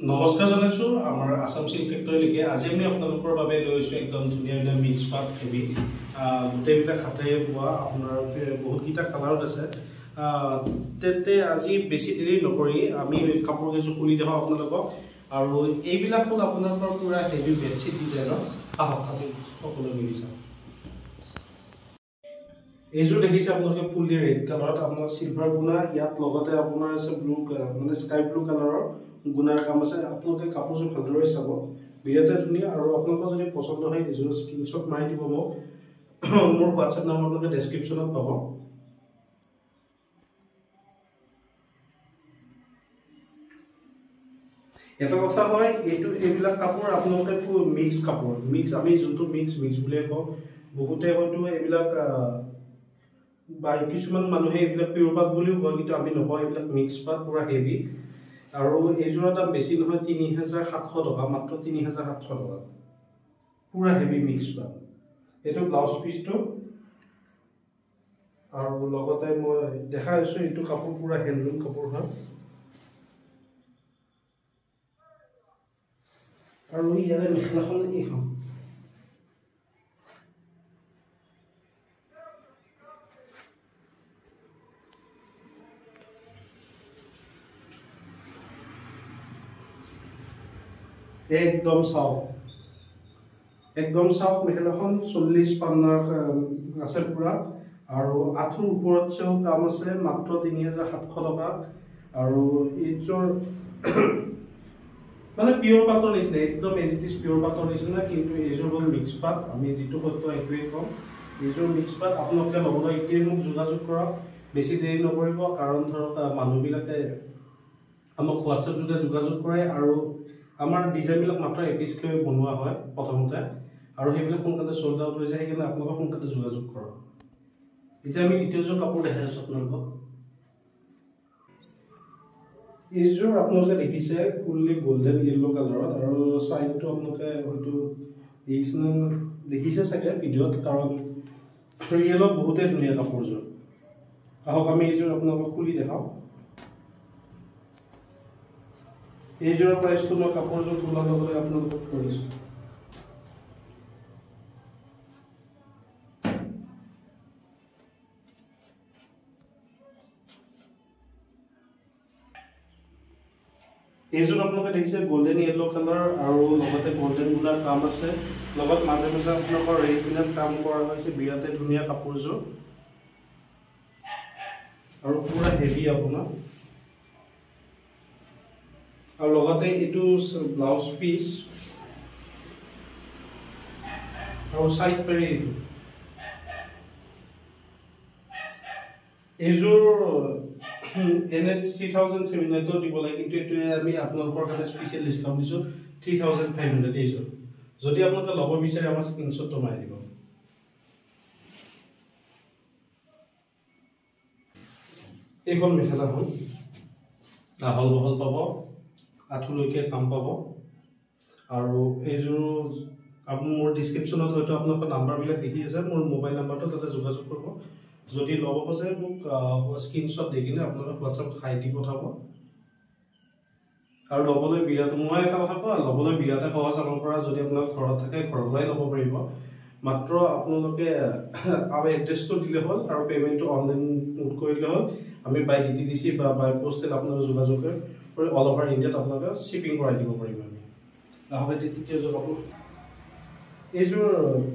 নমস্কাৰ জনাইছো আমাৰ আসাম সিল্ক ফেক্টৰীলৈকে আজি আমি আপোনালোকৰ বাবে লৈছো একদম ধুনীয়া ধুনীয়া মিক্স পাত হেভি গোটেইবিলাক হাতেৰে বোৱা আপোনাৰ বহুতকেইটা কালাৰত আছে তেতে আজি বেছি দেৰি নকৰি আমি কাপোৰ কেইযোৰ খুলি দেখাওঁ আপোনালোকক আৰু এইবিলাক হ'ল আপোনালোকৰ পুৰা হেভি বেডশ্বীট ডিজাইনৰ আহক আমি সকলো মিলি চাওঁ এইযোৰ দেখিছে আপোনালোকে ফুলি ৰেড কালাৰত আপোনাৰ সিলভাৰ গুণা ইয়াত লগতে আপোনাৰ আছে ব্লু মানে স্কাই ব্লু কালাৰৰ গুণাৰ কাম আছে আপোনালোকে কাপোৰযোৰ ভালদৰে চাব বিৰাটে ধুনীয়া আৰু আপোনালোকৰ যদি পছন্দ হয় এইযোৰ স্ক্ৰীনশ্বট মাৰি দিব মোক মোৰ হোৱাটছএপ নম্বৰ আপোনালোকে ডেছক্ৰিপশ্যনত পাব এটা কথা হয় এইবিলাক কাপোৰ আপোনালোকে মিক্স কাপোৰ মিক্স আমি যোনটো মিক্স বুলিয়ে কওঁ বহুতে হয়তো এইবিলাক বা কিছুমান মানুহে এইবিলাক পিয়ৰ পাত বুলিও কয় কিন্তু আমি নকওঁ এইবিলাক মিক্স পাত পুৰা হেভি আৰু এইযোৰৰ দাম বেছি নহয় ৩৭০০ টকা মাত্ৰ ৩৭০০ টকা পুৰা হেভি মিক্স পাত এইটো ব্লাউজ পিচটো আৰু লগতে মই দেখা হৈছো এইটো কাপোৰ পুৰা হেণ্ডলুম কাপোৰ হয় আৰু ইয়াৰে মেখেলাখন এইখন একদম চাওক মেখেলাখন 40 পান্নাৰ আছে পুৰা আৰু আঁঠুৰ ওপৰত চেও দাম আছে মাত্ৰ ৩৭০০ টকা আৰু এইযোৰ মানে পিয়ৰ পাতৰ নিচিনা একদম এজিটিছ পিয়ৰ পাতৰ নিচিনা কিন্তু এইযোৰ হ'ল মিক্স পাত আমি যিটো সত্য এইটোৱে কম এইযোৰ মিক্স পাত আপোনালোকে ল'বলৈ এতিয়াই মোক যোগাযোগ কৰক বেছি দেৰি নকৰিব কাৰণ ধৰক মানুহবিলাকে আমাক হোৱাটছএপ যোগে যোগাযোগ কৰে আৰু আমাৰ ডিজাইনবিলাক মাত্ৰ এপিচকৈ বনোৱা হয় প্ৰথমতে আৰু সেইবিলাক সোনকালে চল্ড আউট হৈ যায় সেইকাৰণে আপোনালোকে সোনকালে যোগাযোগ কৰক এতিয়া আমি দ্বিতীয়যোৰ কাপোৰ দেখাই আছোঁ আপোনালোকক এইযোৰ আপোনালোকে দেখিছে ফুল্লি গোল্ডেন য়েল্লো কালাৰত আৰু চাইডটো আপোনালোকে হয়তো দেখিছে চাগে ভিডিঅ'ত কাৰণ ৰিয়েলত বহুতেই ধুনীয়া কাপোৰযোৰ আহক আমি এইযোৰ আপোনালোকক খুলি দেখাওঁ এইযোৰৰ প্ৰাইচটো মই কাপোৰযোৰ খোলাৰ লগতে আপোনালোকক কৰিছোঁ এইযোৰ আপোনালোকে দেখিছে গোল্ডেন য়েল্লো কালাৰ আৰু লগতে গোল্ডেন গুণাৰ কাম আছে লগত মাজে মাজে আপোনালোকৰ ৰেড গুণাৰ কাম কৰা হৈছে বিৰাটে ধুনীয়া কাপোৰযোৰ আৰু পুৰা হেভি আপোনাৰ আৰু লগতে এইটো ব্লাউজ পিচ আৰু সাইড পেৰি এইযোৰ এনে ৩৭০০ দিব লাগে কিন্তু এইটোৱে আমি আপোনালোকৰ কাৰণে স্পেচিয়েল ডিছকাউণ্ট দিছোঁ ৩৫০০ এইযোৰ যদি আপোনালোকে ল'ব বিচাৰে আমাৰ স্ক্ৰীনশ্বটটো মাৰি দিব এইখন মেখেলাখন আহল বহল পাব আঁঠুলৈকে কাম পাব আৰু এইযোৰ আপুনি মোৰ ডিছক্ৰিপশ্যনত হয়তো আপোনালোকৰ নাম্বাৰবিলাক দেখি আছে মোৰ মোবাইল নাম্বাৰটো তাতে যোগাযোগ কৰিব যদি ল'ব খোজে মোক স্ক্ৰীনশ্বট দি কিনে আপোনালোকে হোৱাটছএপত হাই দি পঠাব আৰু ল'বলৈ বিৰাট মই এটা কথা কওঁ ল'বলৈ বিৰাটে সহজ আমাৰ পৰা যদি আপোনালোক ঘৰত থাকে ঘৰৰ পৰাই ল'ব পাৰিব মাত্ৰ আপোনালোকে এড্ৰেছটো দিলে হ'ল আৰু পে'মেণ্টটো অনলাইন কৰিলে হ'ল আমি বাই DTDC বা বাই পোষ্টেল আপোনালোকে যোগাযোগ কৰি অল অভাৰ ইণ্ডিয়াত আপোনালোকে শ্বিপিং কৰাই দিব পাৰিব আমি আহক তৃতীয়যোৰ কাপোৰ এইযোৰ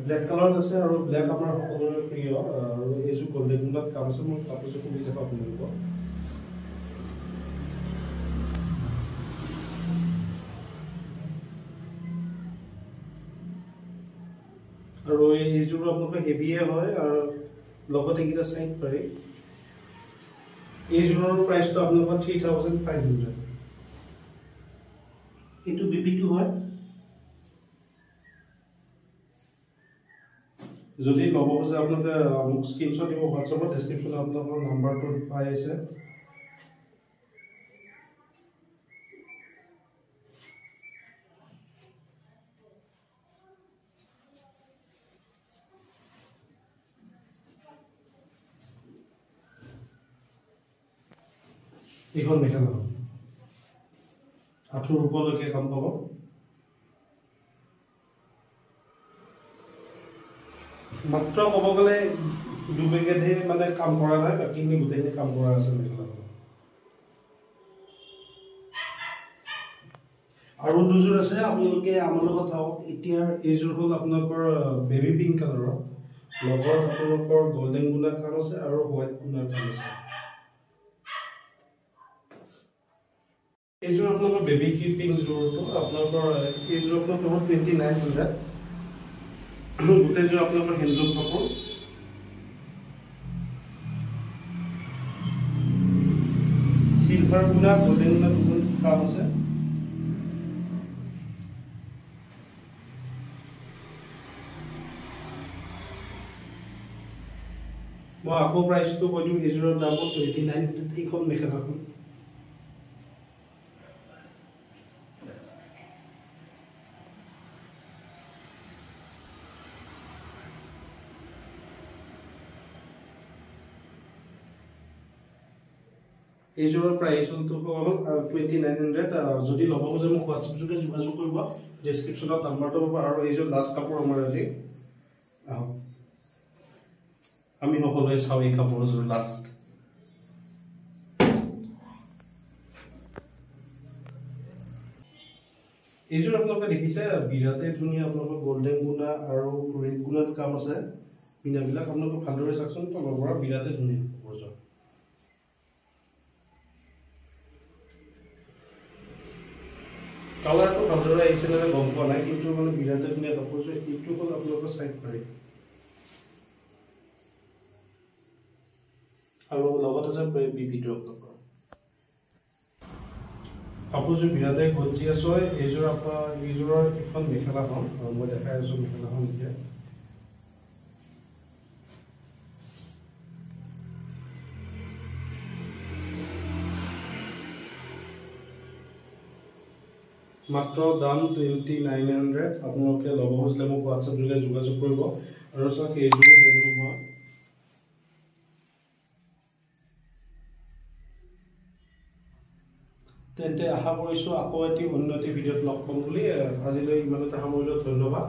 ব্লেক কালাৰত আছে আৰু ব্লেক আমাৰ সকলোৰে প্ৰিয় আৰু এইযোৰ গোল্ডেন গুণাত কাম আছে মই কাপোৰযোৰ খুলি দেখাওঁ আপোনালোকক আৰু এইযোৰ আপোনালোকে হেভিয়ে হয় আৰু লগতে এইকেইটা চাইড পাৰি এইযোৰৰ প্ৰাইচটো আপোনালোকৰ ৩৫০০ এইটো বিপিটো হয় যদি ল'ব খোজে আপোনালোকে মোক স্ক্ৰীনশ্বট দিব হোৱাটছএপত ডেছক্ৰিপশ্যনত আপোনালোকৰ নাম্বাৰটো পাই আছে এইখন মেখেলা আঁঠুৰ ওপৰলৈকে কাম পাব। মাত্ৰ ক'ব গ'লে দুবেগেহে মানে কাম কৰা নাই, বাকীখিনি গোটেইখিনি কাম কৰা আছে মেখেলাখন। আৰু দুযোৰ আছে, আপোনালোকে আমাৰ লগত আহক। এতিয়া এইযোৰ হ'ল আপোনালোকৰ বেবী পিংক কালাৰৰ, লগত আপোনালোকৰ গল্ডেন গুণাৰ কাম আছে আৰু হোৱাইট গুণাৰ কাম আছে। এইযোৰ আপোনালোকৰ বেবী পিংক যোৰটো আপোনালোকৰ এইযোৰ আপোনালোকৰ 2900। গোটেইযোৰ আপোনালোকৰ হেণ্ডলুম কাপোৰ। চিলভাৰ গুণা গল্ডেন গুণা দুখন কাম আছে। মই আকৌ প্ৰাইচটো কৈ দিওঁ, এইযোৰৰ দাম হ'ল 2900 এইখন মেখেলাখন। এইযোৰৰ প্ৰাইচটো হ'ল 2900। যদি ল'ব খোজে মোক হোৱাটছএপ যোগে যোগাযোগ কৰিব, ডেছক্ৰিপশ্যনত নাম্বাৰটো পাব। আৰু এইযোৰ লাষ্ট কাপোৰ আমাৰ আজি। আহক আমি সকলোৱে চাওঁ এই কাপোৰযোৰ লাষ্ট। এইযোৰ আপোনালোকে দেখিছে, বিৰাটেই ধুনীয়া। আপোনালোকৰ গল্ডেন গুণা আৰু ৰেড গুণাত কাম আছে। পিনাবিলাক আপোনালোকে ভালদৰে চাওকচোন, তলৰ পৰা বিৰাটেই ধুনীয়া কাপোৰযোৰ। কালাৰটো ভালদৰে আহিছে নে গম পোৱা নাই, কিন্তু মানে বিৰাটেই ধুনীয়া কাপোৰযোৰ। এইটো হ'ল আপোনালোকৰ চাইড পাৰি, আৰু লগত আছে বিবিটো আপোনালোকৰ। কাপোৰযোৰ বিৰাটেই গৰ্জিয়াছ হয়। এইযোৰ এইযোৰৰ এখন মেখেলাখন, মই দেখাই আছোঁ মেখেলাখন এতিয়া। মাত্ৰ দাম 2900। আপোনালোকে ল'ব খুজিলে মোক হোৱাটছএপ যোগে যোগাযোগ কৰিব। আৰু চাওক এইযোৰ হেণ্ডলুম হয়। তেন্তে আশা কৰিছোঁ আকৌ অন্য এটি ভিডিঅ'ত লগ পাম বুলি। আজিলৈ ইমানতে সামৰিলোঁ, ধন্যবাদ।